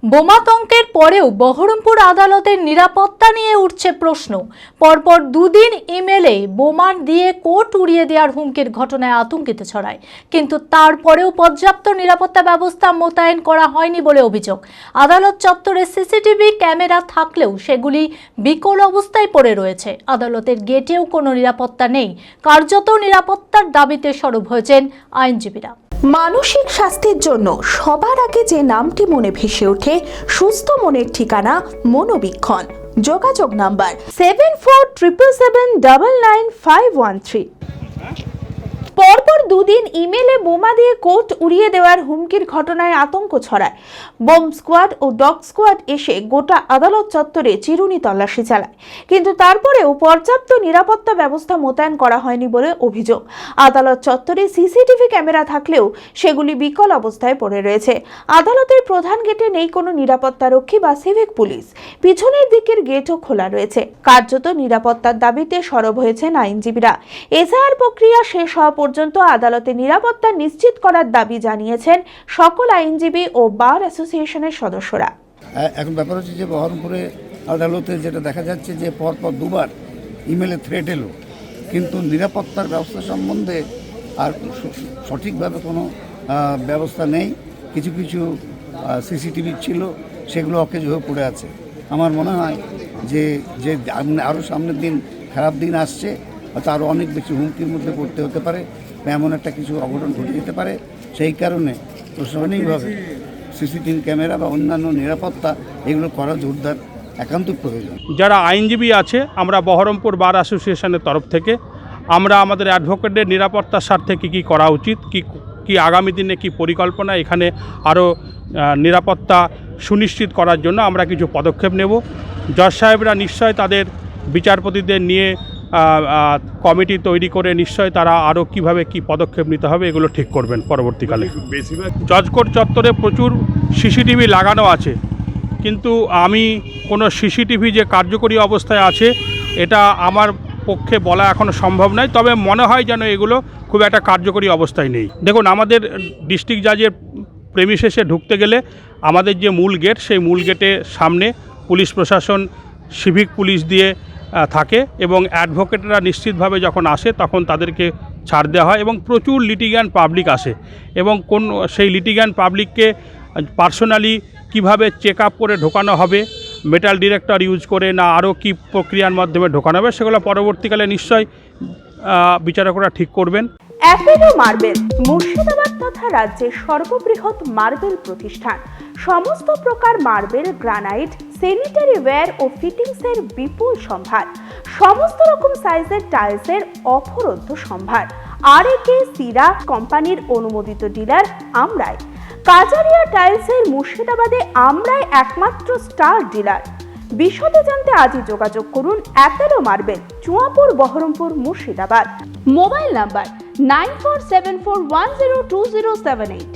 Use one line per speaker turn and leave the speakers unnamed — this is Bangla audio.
বোমাতঙ্কের পরেও বহরমপুর আদালতের নিরাপত্তা নিয়ে উঠছে প্রশ্ন। পরপর দুদিন ইমেলে বোমা দিয়ে কোর্ট উড়িয়ে দেওয়ার হুমকির ঘটনায় আতঙ্কিত ছড়ায়, কিন্তু তারপরেও পর্যাপ্ত নিরাপত্তা ব্যবস্থা মোতায়েন করা হয়নি বলে অভিযোগ। আদালত চত্বরে সিসিটিভি ক্যামেরা থাকলেও সেগুলি বিকল অবস্থায় পড়ে রয়েছে। আদালতের গেটেও কোনো নিরাপত্তা নেই। কার্যত নিরাপত্তার দাবিতে সরব হয়েছেন আইনজীবীরা।
মানসিক স্বাস্থ্যের জন্য সবার আগে যে নামটি মনে ভেসে ওঠে, সুস্থ মনের ঠিকানা মনোবীক্ষণ। যোগাযোগ নাম্বার 7477799513। পরপর দুদিন ইমেলে বোমা দিয়ে কোর্ট উড়িয়ে দেওয়ার হুমকির ঘটনায় আতঙ্ক ছড়ায়। বোম স্কোয়াড ও ডগ স্কোয়াড এসে গোটা আদালত চত্বরে চিরুনি তল্লাশি চালায়, কিন্তু তারপরেও পর্যাপ্ত নিরাপত্তা ব্যবস্থা মোতায়েন করা হয়নি বলে অভিযোগ। আদালত চত্বরে সিসিটিভি ক্যামেরা থাকলেও সেগুলি বিকল অবস্থায় পড়ে রয়েছে। আদালতের প্রধান গেটে নেই কোনো নিরাপত্তারক্ষী বা সিভিক পুলিশ। পিছনের দিকের গেটও খোলা রয়েছে। কার্যত নিরাপত্তার দাবিতে সরব হয়েছেন আইনজীবীরা। এসআইআর প্রক্রিয়া শেষ হওয়া পর্যন্ত আদালতে নিরাপত্তা নিশ্চিত করার দাবি জানিয়েছেন সকল আইনজীবী ও বার অ্যাসোসিয়েশনের সদস্যরা।
এখন ব্যাপার হচ্ছে যে বহরমপুরে আদালতে যেটা দেখা যাচ্ছে যে পরপর দুবার ইমেলে থ্রেট এলো, কিন্তু নিরাপত্তার ব্যবস্থা সম্বন্ধে আর সঠিকভাবে কোনো ব্যবস্থা নেই। কিছু কিছু সিসিটিভি ছিল, সেগুলো অকেজ হয়ে পড়ে আছে। আমার মনে হয় যে আরও সামনের দিন খারাপ দিন আসছে, হয়তো আরও অনেক বেশি হুমকির মধ্যে পড়তে হতে পারে বা এমন একটা কিছু অঘটন ঘটে যেতে পারে। সেই কারণে প্রশাসনিকভাবে সিসিটিভি ক্যামেরা বা অন্যান্য নিরাপত্তা এগুলো করা জোরদার একান্ত প্রয়োজন।
যারা আইনজীবী আছে, আমরা বহরমপুর বার অ্যাসোসিয়েশনের তরফ থেকে আমরা আমাদের অ্যাডভোকেটের নিরাপত্তার স্বার্থে কী করা উচিত, কি আগামী দিনে কি পরিকল্পনা, এখানে আরও নিরাপত্তা সুনিশ্চিত করার জন্য আমরা কিছু পদক্ষেপ নেব। জজ সাহেবরা নিশ্চয় তাদের বিচারপতিদের নিয়ে কমিটি তৈরি করে নিশ্চয় তারা আরও কীভাবে কি পদক্ষেপ নিতে হবে এগুলো ঠিক করবেন পরবর্তীকালে। জজ কোর্ট চত্বরে প্রচুর সিসিটিভি লাগানো আছে, কিন্তু আমি কোনো সিসিটিভি যে কার্যকরী অবস্থায় আছে এটা আমার পক্ষে বলা এখনও সম্ভব নয়। তবে মনে হয় যেন এগুলো খুব একটা কার্যকরী অবস্থায় নেই। দেখুন, আমাদের ডিস্ট্রিক্ট জাজের প্রেমিসেসে ঢুকতে গেলে আমাদের যে মূল গেট, সেই মূল গেটের সামনে পুলিশ প্রশাসন সিভিক পুলিশ দিয়ে থাকে এবং অ্যাডভোকেটরা নিশ্চিতভাবে যখন আসে তখন তাদেরকে ছাড় দেওয়া হয় এবং প্রচুর লিটিগ্যান্ট পাবলিক আসে এবং সেই লিটিগ্যান্ট পাবলিককে পার্সোনালি কিভাবে চেক আপ করে ঢোকানো হবে, মেটাল ডিটেক্টর ইউজ করে না আরও কি প্রক্রিয়ার মাধ্যমে ঢোকানো হবে, সেগুলো পরবর্তীকালে নিশ্চয়ই বিচারকরা ঠিক করবেন।
অ্যাপেলো মার্বেল মুর্শিদাবাদ তথা রাজ্যের সর্ববৃহৎ মার্বেল প্রতিষ্ঠান। সমস্ত প্রকার মার্বেল, গ্রানাইট, স্যানিটারি ওয়্যার ও ফিটিংসের বিপুল সম্ভার। সমস্ত রকম সাইজের টাইলসের অফুরন্ত সম্ভার। আর.এ.কে সিরা কোম্পানির অনুমোদিত ডিলার আমরাই। কাজারিয়া টাইলসের মুর্শিদাবাদে আমরাই একমাত্র স্টার ডিলার। বিশদে জানতে আজই যোগাযোগ করুন Apollo marble, Chuapur, Baharampur, Murshidabad. Mobile number 9474102078।